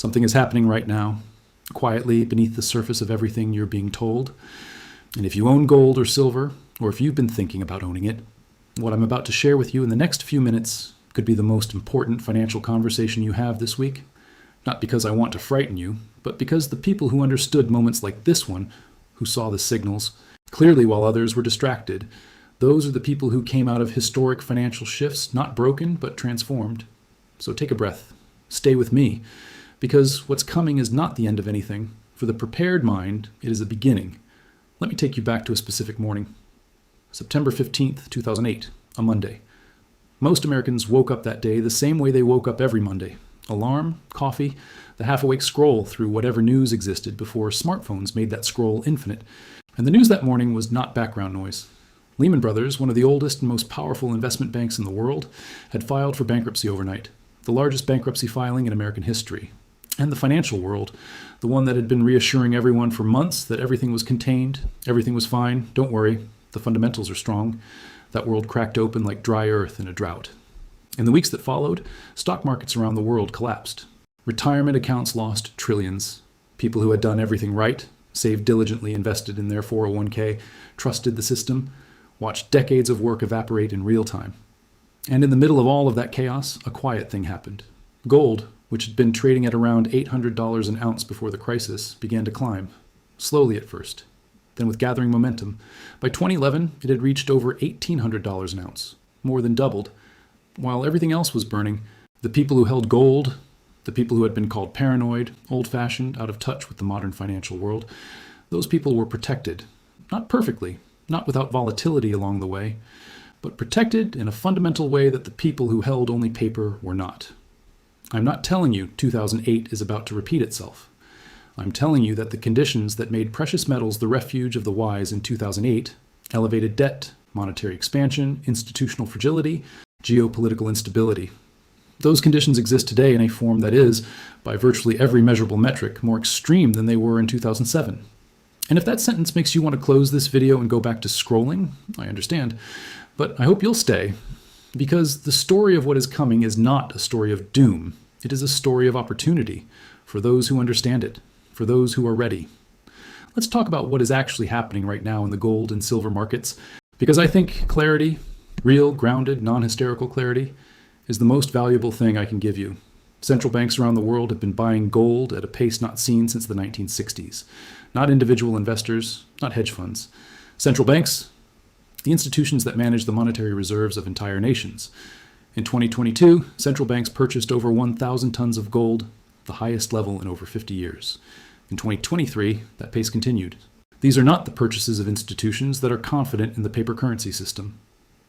Something is happening right now, quietly beneath the surface of everything you're being told. And if you own gold or silver, or if you've been thinking about owning it, what I'm about to share with you in the next few minutes could be the most important financial conversation you have this week. Not because I want to frighten you, but because the people who understood moments like this one, who saw the signals, clearly while others were distracted, those are the people who came out of historic financial shifts, not broken, but transformed. So take a breath. Stay with me, because what's coming is not the end of anything. For the prepared mind, it is a beginning. Let me take you back to a specific morning. September 15th, 2008, a Monday. Most Americans woke up that day the same way they woke up every Monday. Alarm, coffee, the half-awake scroll through whatever news existed before smartphones made that scroll infinite. And the news that morning was not background noise. Lehman Brothers, one of the oldest and most powerful investment banks in the world, had filed for bankruptcy overnight, the largest bankruptcy filing in American history. And the financial world, the one that had been reassuring everyone for months that everything was contained, everything was fine, don't worry, the fundamentals are strong. That world cracked open like dry earth in a drought. In the weeks that followed, stock markets around the world collapsed. Retirement accounts lost trillions. People who had done everything right, saved diligently, invested in their 401k, trusted the system, watched decades of work evaporate in real time. And in the middle of all of that chaos, a quiet thing happened. Gold, which had been trading at around $800 an ounce before the crisis, began to climb, slowly at first. Then with gathering momentum, by 2011, it had reached over $1,800 an ounce, more than doubled. While everything else was burning, the people who held gold, the people who had been called paranoid, old-fashioned, out of touch with the modern financial world, those people were protected. Not perfectly, not without volatility along the way, but protected in a fundamental way that the people who held only paper were not. I'm not telling you 2008 is about to repeat itself. I'm telling you that the conditions that made precious metals the refuge of the wise in 2008, elevated debt, monetary expansion, institutional fragility, geopolitical instability, those conditions exist today in a form that is, by virtually every measurable metric, more extreme than they were in 2007. And if that sentence makes you want to close this video and go back to scrolling, I understand. But I hope you'll stay, because the story of what is coming is not a story of doom. It is a story of opportunity for those who understand it, for those who are ready. Let's talk about what is actually happening right now in the gold and silver markets, because I think clarity, real, grounded, non-hysterical clarity, is the most valuable thing I can give you. Central banks around the world have been buying gold at a pace not seen since the 1960s. Not individual investors, not hedge funds. Central banks, the institutions that manage the monetary reserves of entire nations. In 2022, central banks purchased over 1,000 tons of gold, the highest level in over 50 years. In 2023, that pace continued. These are not the purchases of institutions that are confident in the paper currency system.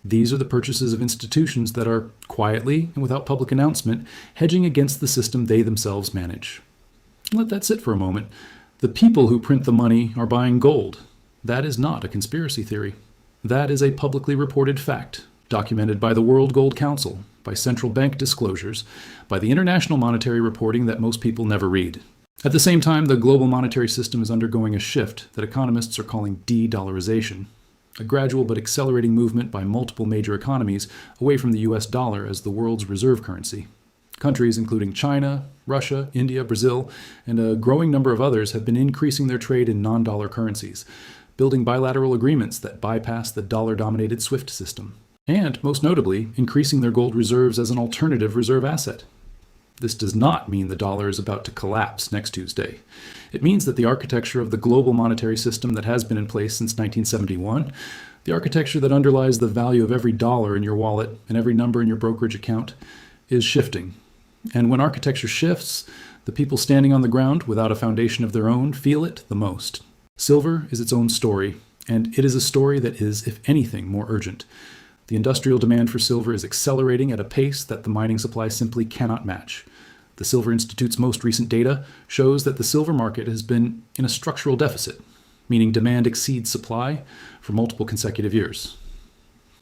These are the purchases of institutions that are quietly and without public announcement hedging against the system they themselves manage. Let that sit for a moment. The people who print the money are buying gold. That is not a conspiracy theory. That is a publicly reported fact, documented by the World Gold Council, by central bank disclosures, by the international monetary reporting that most people never read. At the same time, the global monetary system is undergoing a shift that economists are calling de-dollarization, a gradual but accelerating movement by multiple major economies away from the US dollar as the world's reserve currency. Countries including China, Russia, India, Brazil, and a growing number of others have been increasing their trade in non-dollar currencies, building bilateral agreements that bypass the dollar-dominated SWIFT system, and, most notably, increasing their gold reserves as an alternative reserve asset. This does not mean the dollar is about to collapse next Tuesday. It means that the architecture of the global monetary system that has been in place since 1971, the architecture that underlies the value of every dollar in your wallet and every number in your brokerage account, is shifting. And when architecture shifts, the people standing on the ground without a foundation of their own feel it the most. Silver is its own story, and it is a story that is, if anything, more urgent. The industrial demand for silver is accelerating at a pace that the mining supply simply cannot match. The Silver Institute's most recent data shows that the silver market has been in a structural deficit, meaning demand exceeds supply for multiple consecutive years.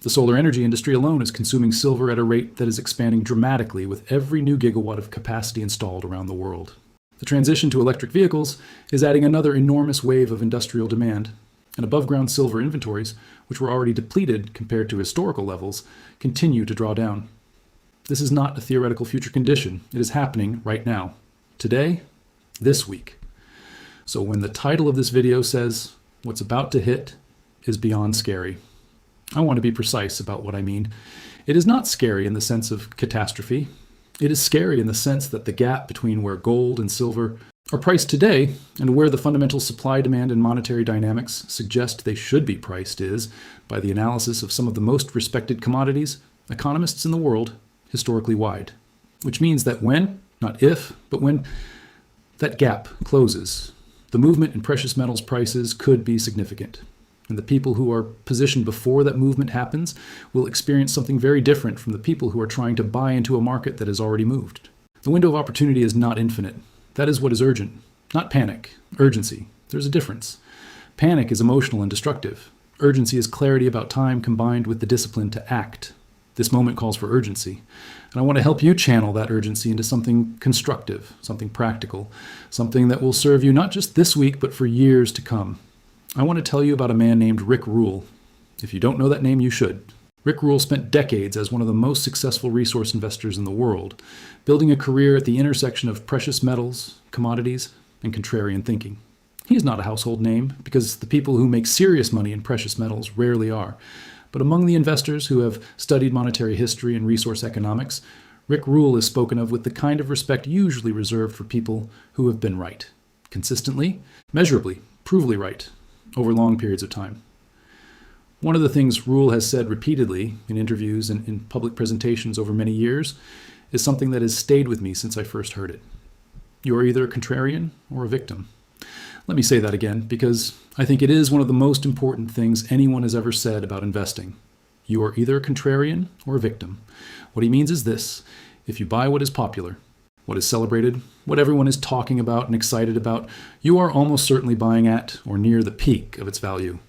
The solar energy industry alone is consuming silver at a rate that is expanding dramatically with every new gigawatt of capacity installed around the world. The transition to electric vehicles is adding another enormous wave of industrial demand, and above-ground silver inventories, which were already depleted compared to historical levels, continue to draw down. This is not a theoretical future condition. It is happening right now. Today, this week. So when the title of this video says, "What's about to hit is beyond scary," I want to be precise about what I mean. It is not scary in the sense of catastrophe. It is scary in the sense that the gap between where gold and silver are priced today and where the fundamental supply, demand, and monetary dynamics suggest they should be priced is, by the analysis of some of the most respected commodities, economists in the world, historically wide. Which means that when, not if, but when that gap closes, the movement in precious metals prices could be significant. And the people who are positioned before that movement happens will experience something very different from the people who are trying to buy into a market that has already moved. The window of opportunity is not infinite. That is what is urgent. Not panic, urgency. There's a difference. Panic is emotional and destructive. Urgency is clarity about time combined with the discipline to act. This moment calls for urgency. And I want to help you channel that urgency into something constructive, something practical, something that will serve you not just this week, but for years to come. I want to tell you about a man named Rick Rule. If you don't know that name, you should. Rick Rule spent decades as one of the most successful resource investors in the world, building a career at the intersection of precious metals, commodities, and contrarian thinking. He is not a household name because the people who make serious money in precious metals rarely are. But among the investors who have studied monetary history and resource economics, Rick Rule is spoken of with the kind of respect usually reserved for people who have been right. Consistently, measurably, provably right, over long periods of time. One of the things Rule has said repeatedly in interviews and in public presentations over many years is something that has stayed with me since I first heard it. You are either a contrarian or a victim. Let me say that again because I think it is one of the most important things anyone has ever said about investing. You are either a contrarian or a victim. What he means is this: if you buy what is popular, what is celebrated, what everyone is talking about and excited about, you are almost certainly buying at or near the peak of its value.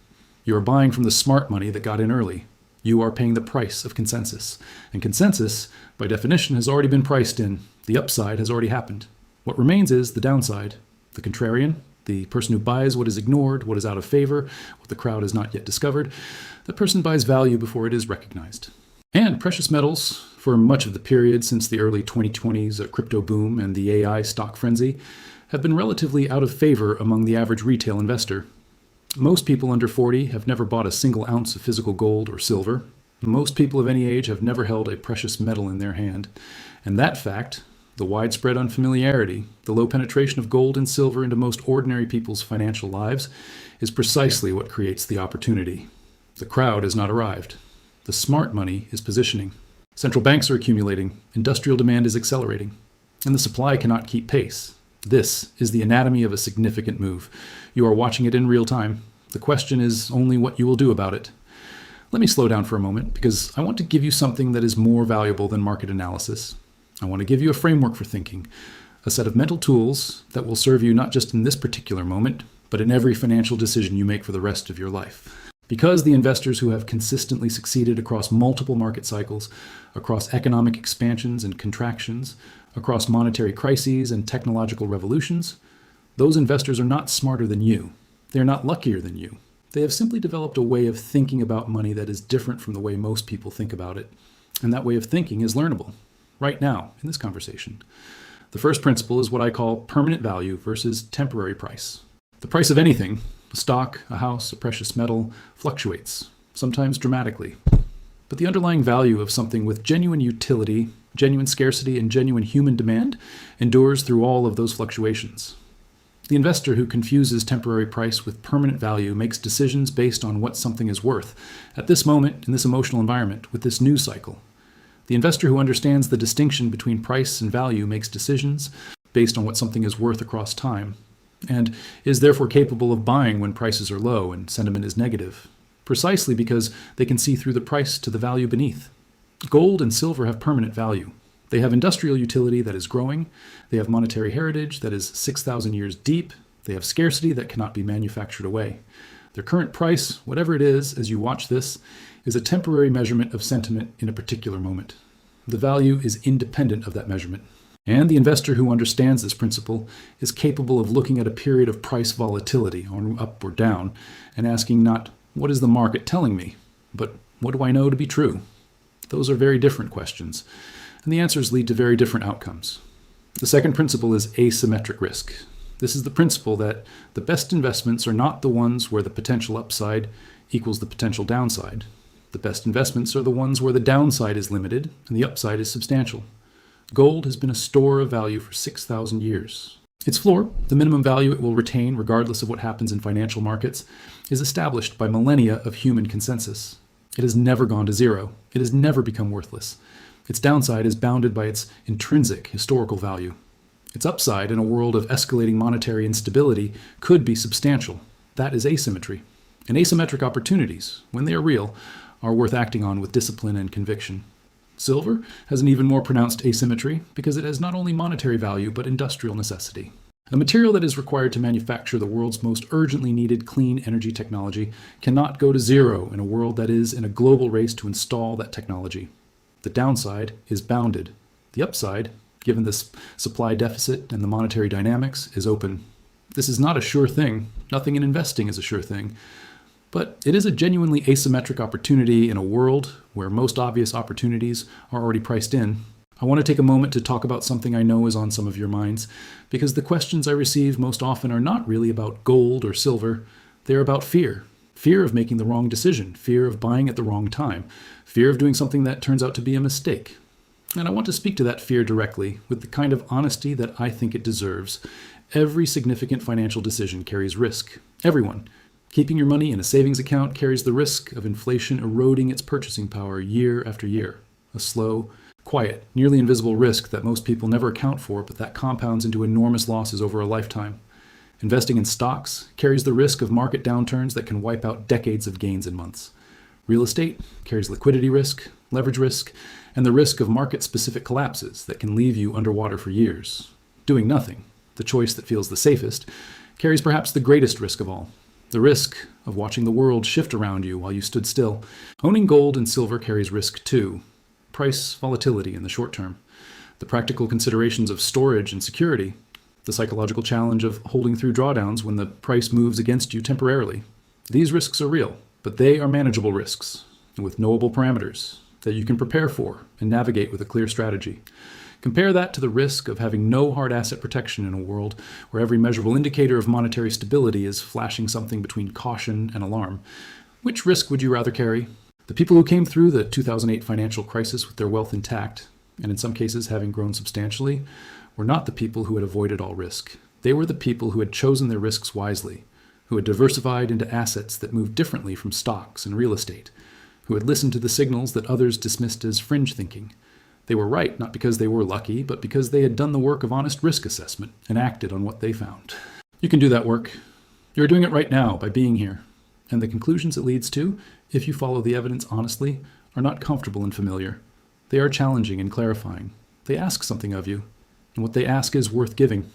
You are buying from the smart money that got in early. You are paying the price of consensus. And consensus, by definition, has already been priced in. The upside has already happened. What remains is the downside. The contrarian, the person who buys what is ignored, what is out of favor, what the crowd has not yet discovered, that person buys value before it is recognized. And precious metals, for much of the period since the early 2020s crypto boom and the AI stock frenzy, have been relatively out of favor among the average retail investor. Most people under 40 have never bought a single ounce of physical gold or silver. Most people of any age have never held a precious metal in their hand. And that fact, the widespread unfamiliarity, the low penetration of gold and silver into most ordinary people's financial lives, is precisely what creates the opportunity. The crowd has not arrived. The smart money is positioning. Central banks are accumulating. Industrial demand is accelerating. And the supply cannot keep pace. This is the anatomy of a significant move. You are watching it in real time. The question is only what you will do about it. Let me slow down for a moment because I want to give you something that is more valuable than market analysis. I want to give you a framework for thinking, a set of mental tools that will serve you not just in this particular moment, but in every financial decision you make for the rest of your life. Because the investors who have consistently succeeded across multiple market cycles, across economic expansions and contractions, across monetary crises and technological revolutions, those investors are not smarter than you. They are not luckier than you. They have simply developed a way of thinking about money that is different from the way most people think about it. And that way of thinking is learnable, right now, in this conversation. The first principle is what I call permanent value versus temporary price. The price of anything, a stock, a house, a precious metal, fluctuates, sometimes dramatically. But the underlying value of something with genuine utility, genuine scarcity, and genuine human demand endures through all of those fluctuations. The investor who confuses temporary price with permanent value makes decisions based on what something is worth at this moment, in this emotional environment, with this news cycle. The investor who understands the distinction between price and value makes decisions based on what something is worth across time, and is therefore capable of buying when prices are low and sentiment is negative, precisely because they can see through the price to the value beneath. Gold and silver have permanent value. They have industrial utility that is growing. They have monetary heritage that is 6,000 years deep. They have scarcity that cannot be manufactured away. Their current price, whatever it is, as you watch this, is a temporary measurement of sentiment in a particular moment. The value is independent of that measurement. And the investor who understands this principle is capable of looking at a period of price volatility, or up or down, and asking not, what is the market telling me, but what do I know to be true? Those are very different questions, and the answers lead to very different outcomes. The second principle is asymmetric risk. This is the principle that the best investments are not the ones where the potential upside equals the potential downside. The best investments are the ones where the downside is limited and the upside is substantial. Gold has been a store of value for 6,000 years. Its floor, the minimum value it will retain regardless of what happens in financial markets, is established by millennia of human consensus. It has never gone to zero. It has never become worthless. Its downside is bounded by its intrinsic historical value. Its upside in a world of escalating monetary instability could be substantial. That is asymmetry. And asymmetric opportunities, when they are real, are worth acting on with discipline and conviction. Silver has an even more pronounced asymmetry because it has not only monetary value but industrial necessity. A material that is required to manufacture the world's most urgently needed clean energy technology cannot go to zero in a world that is in a global race to install that technology. The downside is bounded. The upside, given this supply deficit and the monetary dynamics, is open. This is not a sure thing. Nothing in investing is a sure thing. But it is a genuinely asymmetric opportunity in a world where most obvious opportunities are already priced in. I want to take a moment to talk about something I know is on some of your minds, because the questions I receive most often are not really about gold or silver. They're about fear. Fear of making the wrong decision, fear of buying at the wrong time, fear of doing something that turns out to be a mistake. And I want to speak to that fear directly with the kind of honesty that I think it deserves. Every significant financial decision carries risk. Everyone. Keeping your money in a savings account carries the risk of inflation eroding its purchasing power year after year. A slow, quiet, nearly invisible risk that most people never account for, but that compounds into enormous losses over a lifetime. Investing in stocks carries the risk of market downturns that can wipe out decades of gains in months. Real estate carries liquidity risk, leverage risk, and the risk of market-specific collapses that can leave you underwater for years. Doing nothing, the choice that feels the safest, carries perhaps the greatest risk of all. The risk of watching the world shift around you while you stood still. Owning gold and silver carries risk too. Price volatility in the short term. The practical considerations of storage and security. The psychological challenge of holding through drawdowns when the price moves against you temporarily. These risks are real, but they are manageable risks with knowable parameters that you can prepare for and navigate with a clear strategy. Compare that to the risk of having no hard asset protection in a world where every measurable indicator of monetary stability is flashing something between caution and alarm. Which risk would you rather carry? The people who came through the 2008 financial crisis with their wealth intact, and in some cases having grown substantially, were not the people who had avoided all risk. They were the people who had chosen their risks wisely, who had diversified into assets that moved differently from stocks and real estate, who had listened to the signals that others dismissed as fringe thinking. They were right, not because they were lucky, but because they had done the work of honest risk assessment and acted on what they found. You can do that work. You're doing it right now by being here. And the conclusions it leads to, if you follow the evidence honestly, are not comfortable and familiar. They are challenging and clarifying. They ask something of you, and what they ask is worth giving.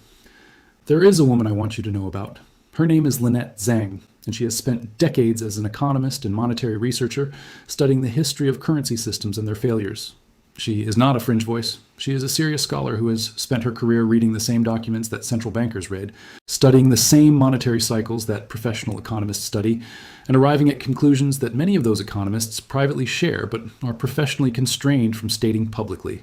There is a woman I want you to know about. Her name is Lynette Zhang, and she has spent decades as an economist and monetary researcher studying the history of currency systems and their failures. She is not a fringe voice. She is a serious scholar who has spent her career reading the same documents that central bankers read, studying the same monetary cycles that professional economists study, and arriving at conclusions that many of those economists privately share but are professionally constrained from stating publicly.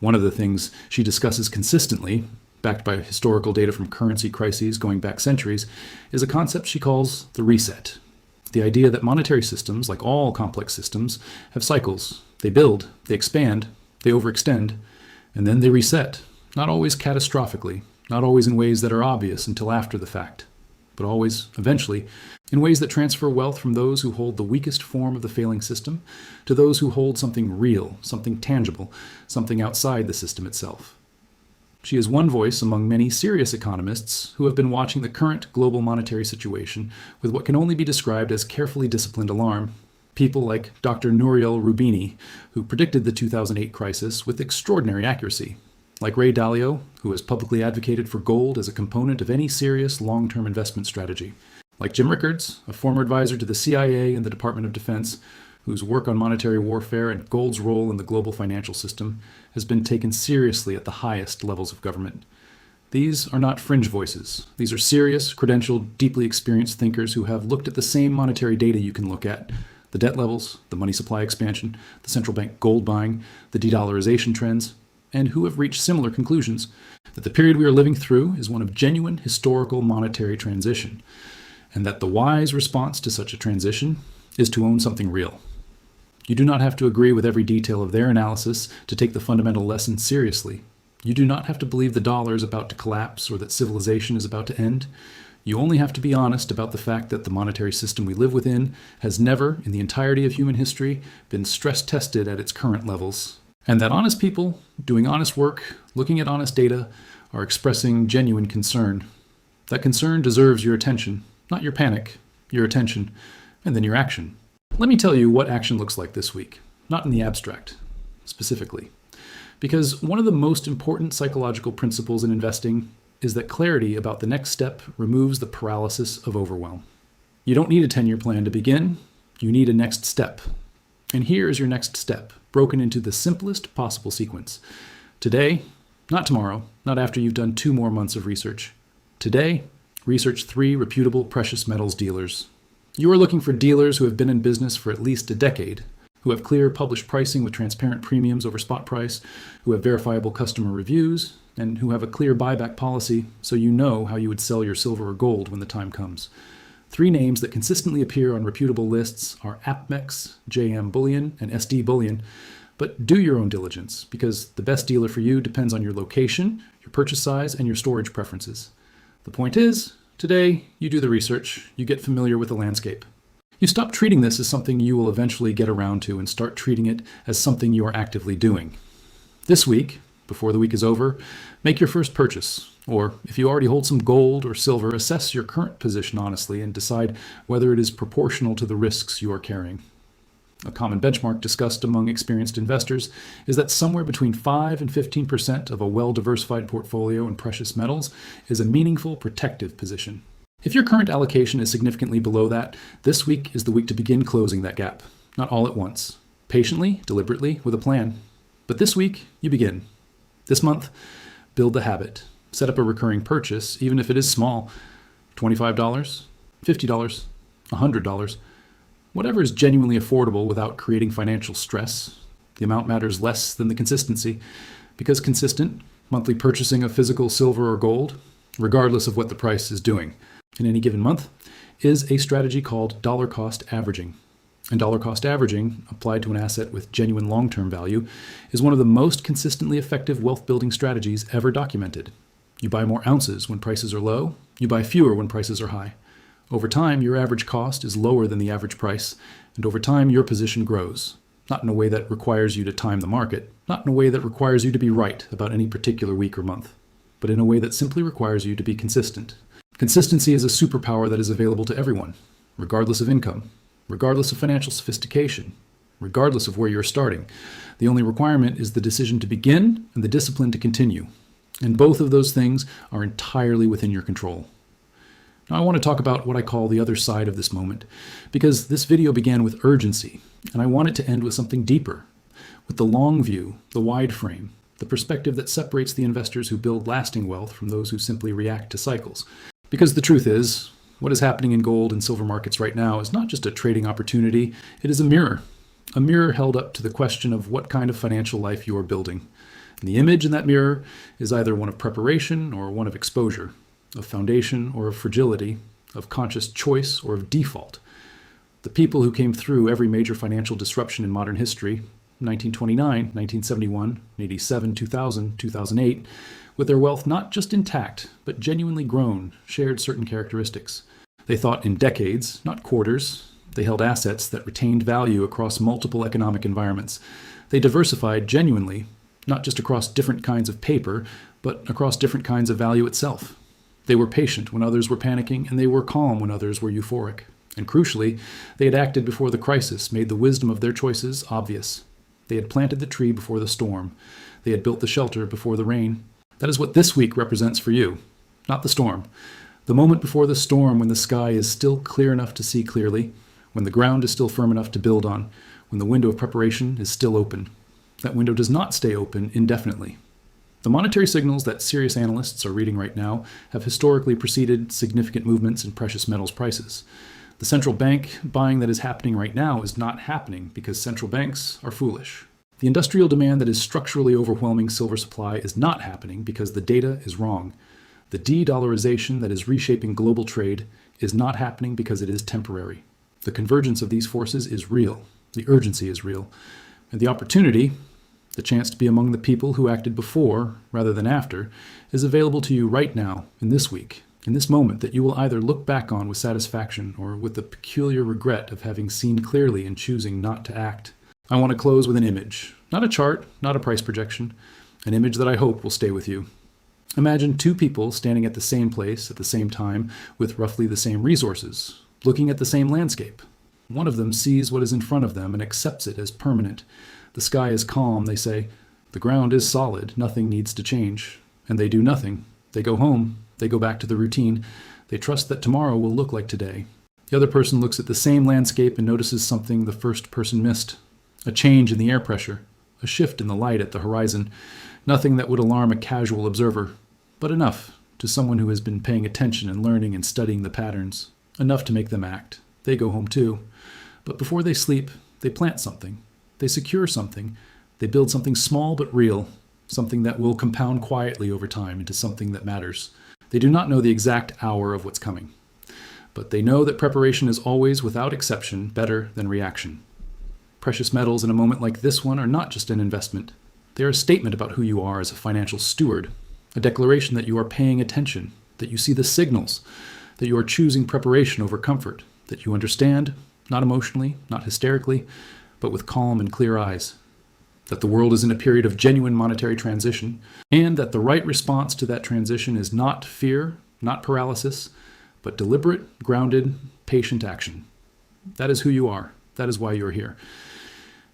One of the things she discusses consistently, backed by historical data from currency crises going back centuries, is a concept she calls the reset. The idea that monetary systems, like all complex systems, have cycles. They build, they expand, they overextend, and then they reset, not always catastrophically, not always in ways that are obvious until after the fact, but always, eventually, in ways that transfer wealth from those who hold the weakest form of the failing system to those who hold something real, something tangible, something outside the system itself. She is one voice among many serious economists who have been watching the current global monetary situation with what can only be described as carefully disciplined alarm. People like Dr. Nouriel Roubini, who predicted the 2008 crisis with extraordinary accuracy. Like Ray Dalio, who has publicly advocated for gold as a component of any serious long-term investment strategy. Like Jim Rickards, a former advisor to the CIA and the Department of Defense, whose work on monetary warfare and gold's role in the global financial system has been taken seriously at the highest levels of government. These are not fringe voices. These are serious, credentialed, deeply experienced thinkers who have looked at the same monetary data you can look at: the debt levels, the money supply expansion, the central bank gold buying, the de-dollarization trends. and who have reached similar conclusions, that the period we are living through is one of genuine historical monetary transition, and that the wise response to such a transition is to own something real. You do not have to agree with every detail of their analysis to take the fundamental lesson seriously. You do not have to believe the dollar is about to collapse or that civilization is about to end. You only have to be honest about the fact that the monetary system we live within has never, in the entirety of human history, been stress tested at its current levels, and that honest people, doing honest work, looking at honest data, are expressing genuine concern. That concern deserves your attention, not your panic, your attention, and then your action. Let me tell you what action looks like this week, not in the abstract, specifically. Because one of the most important psychological principles in investing is that clarity about the next step removes the paralysis of overwhelm. You don't need a 10-year plan to begin, you need a next step. And here is your next step, broken into the simplest possible sequence. Today, not tomorrow, not after you've done 2 more months of research. Today, research 3 reputable precious metals dealers. You are looking for dealers who have been in business for at least a decade, who have clear published pricing with transparent premiums over spot price, who have verifiable customer reviews, and who have a clear buyback policy so you know how you would sell your silver or gold when the time comes. 3 names that consistently appear on reputable lists are APMEX, JM Bullion, and SD Bullion. But do your own diligence, because the best dealer for you depends on your location, your purchase size, and your storage preferences. The point is, today, you do the research, you get familiar with the landscape. You stop treating this as something you will eventually get around to and start treating it as something you are actively doing. This week, before the week is over, make your first purchase. Or if you already hold some gold or silver, assess your current position honestly and decide whether it is proportional to the risks you are carrying. A common benchmark discussed among experienced investors is that somewhere between 5 and 15% of a well-diversified portfolio in precious metals is a meaningful protective position. If your current allocation is significantly below that, this week is the week to begin closing that gap. Not all at once. Patiently, deliberately, with a plan. But this week, you begin. This month, build the habit. Set up a recurring purchase, even if it is small. $25, $50, $100. Whatever is genuinely affordable without creating financial stress. The amount matters less than the consistency, because consistent, monthly purchasing of physical silver or gold, regardless of what the price is doing in any given month, is a strategy called dollar cost averaging. And dollar cost averaging, applied to an asset with genuine long-term value, is one of the most consistently effective wealth-building strategies ever documented. You buy more ounces when prices are low, you buy fewer when prices are high. Over time, your average cost is lower than the average price, and over time, your position grows. Not in a way that requires you to time the market, not in a way that requires you to be right about any particular week or month, but in a way that simply requires you to be consistent. Consistency is a superpower that is available to everyone, regardless of income, regardless of financial sophistication, regardless of where you're starting. The only requirement is the decision to begin and the discipline to continue. And both of those things are entirely within your control. Now I want to talk about what I call the other side of this moment, because this video began with urgency, and I want it to end with something deeper, with the long view, the wide frame, the perspective that separates the investors who build lasting wealth from those who simply react to cycles. Because the truth is, what is happening in gold and silver markets right now is not just a trading opportunity, it is a mirror held up to the question of what kind of financial life you are building. And the image in that mirror is either one of preparation or one of exposure, of foundation or of fragility, of conscious choice or of default. The people who came through every major financial disruption in modern history, 1929, 1971, 87, 2000, 2008, with their wealth not just intact, but genuinely grown, shared certain characteristics. They thought in decades, not quarters. They held assets that retained value across multiple economic environments. They diversified genuinely, not just across different kinds of paper, but across different kinds of value itself. They were patient when others were panicking, and they were calm when others were euphoric. And crucially, they had acted before the crisis made the wisdom of their choices obvious. They had planted the tree before the storm. They had built the shelter before the rain. That is what this week represents for you, not the storm. The moment before the storm when the sky is still clear enough to see clearly, when the ground is still firm enough to build on, when the window of preparation is still open. That window does not stay open indefinitely. The monetary signals that serious analysts are reading right now have historically preceded significant movements in precious metals prices. The central bank buying that is happening right now is not happening because central banks are foolish. The industrial demand that is structurally overwhelming silver supply is not happening because the data is wrong. The de-dollarization that is reshaping global trade is not happening because it is temporary. The convergence of these forces is real. The urgency is real. And the opportunity, the chance to be among the people who acted before rather than after, is available to you right now, in this week, in this moment that you will either look back on with satisfaction or with the peculiar regret of having seen clearly and choosing not to act. I want to close with an image, not a chart, not a price projection, an image that I hope will stay with you. Imagine two people standing at the same place at the same time with roughly the same resources, looking at the same landscape. One of them sees what is in front of them and accepts it as permanent. The sky is calm, they say. The ground is solid, nothing needs to change. And they do nothing. They go home, they go back to the routine. They trust that tomorrow will look like today. The other person looks at the same landscape and notices something the first person missed. A change in the air pressure, a shift in the light at the horizon, nothing that would alarm a casual observer, but enough to someone who has been paying attention and learning and studying the patterns, enough to make them act. They go home too. But before they sleep, they plant something. They secure something. They build something small but real, something that will compound quietly over time into something that matters. They do not know the exact hour of what's coming, but they know that preparation is always, without exception, better than reaction. Precious metals in a moment like this one are not just an investment. They are a statement about who you are as a financial steward, a declaration that you are paying attention, that you see the signals, that you are choosing preparation over comfort, that you understand, not emotionally, not hysterically, but with calm and clear eyes, that the world is in a period of genuine monetary transition, and that the right response to that transition is not fear, not paralysis, but deliberate, grounded, patient action. That is who you are. That is why you're here.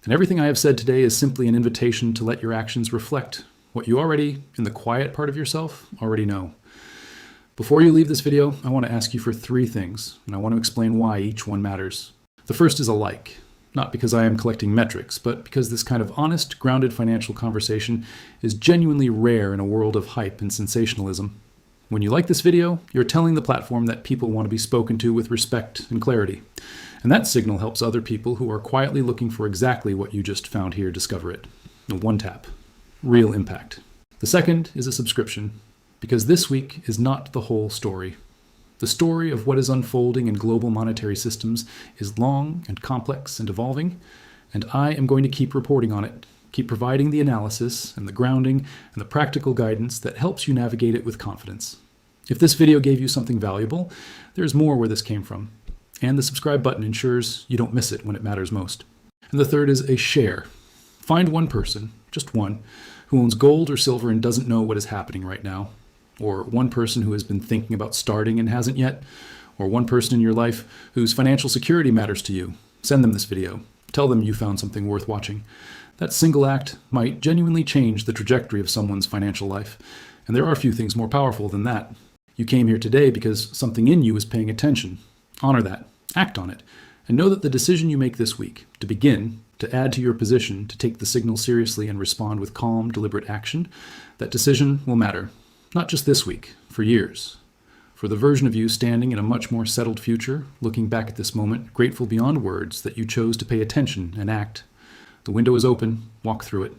And everything I have said today is simply an invitation to let your actions reflect what you already, in the quiet part of yourself, already know. Before you leave this video, I want to ask you for 3 things, and I want to explain why each one matters. The first is a like, not because I am collecting metrics, but because this kind of honest, grounded financial conversation is genuinely rare in a world of hype and sensationalism. When you like this video, you're telling the platform that people want to be spoken to with respect and clarity. And that signal helps other people who are quietly looking for exactly what you just found here discover it. One tap. Real impact. The second is a subscription, because this week is not the whole story. The story of what is unfolding in global monetary systems is long and complex and evolving, and I am going to keep reporting on it, keep providing the analysis and the grounding and the practical guidance that helps you navigate it with confidence. If this video gave you something valuable, there's more where this came from. And the subscribe button ensures you don't miss it when it matters most. And the third is a share. Find one person, just one, who owns gold or silver and doesn't know what is happening right now. Or one person who has been thinking about starting and hasn't yet. Or one person in your life whose financial security matters to you. Send them this video. Tell them you found something worth watching. That single act might genuinely change the trajectory of someone's financial life. And there are few things more powerful than that. You came here today because something in you is paying attention. Honor that, act on it, and know that the decision you make this week, to begin, to add to your position, to take the signal seriously and respond with calm, deliberate action, that decision will matter. Not just this week, for years. For the version of you standing in a much more settled future, looking back at this moment, grateful beyond words that you chose to pay attention and act. The window is open, walk through it.